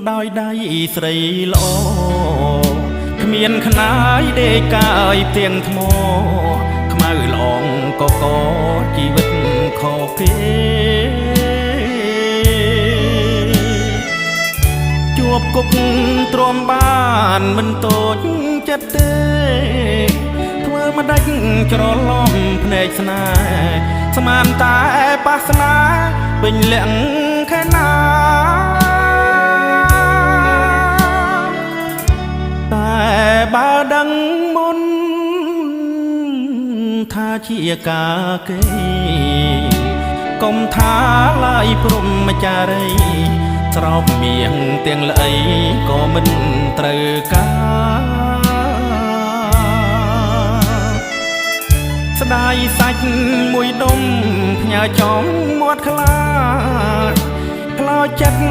ដោយដៃស្រីល្អគ្មានខ្នាយដេកកាយទៀងថ្មខ្មៅឡងកកជីវិតខកគេជួបគុកទ្រាំបានមិនតូចចិត្តទេធ្វើមកដាច់ច្រឡំភ្នែកស្នេហ៍ស្មានតែបាសនាពេញលាក់ខែណាតែបើដឹងមុនថាជាការគេកុំថាឡើយព្រមចារីស្រោបមៀងទាំងល្អីក៏មិនត្រូវការស្ដាយសាច់មួយដុំផ្ញើចំមាត់ខ្លាចចិត្ត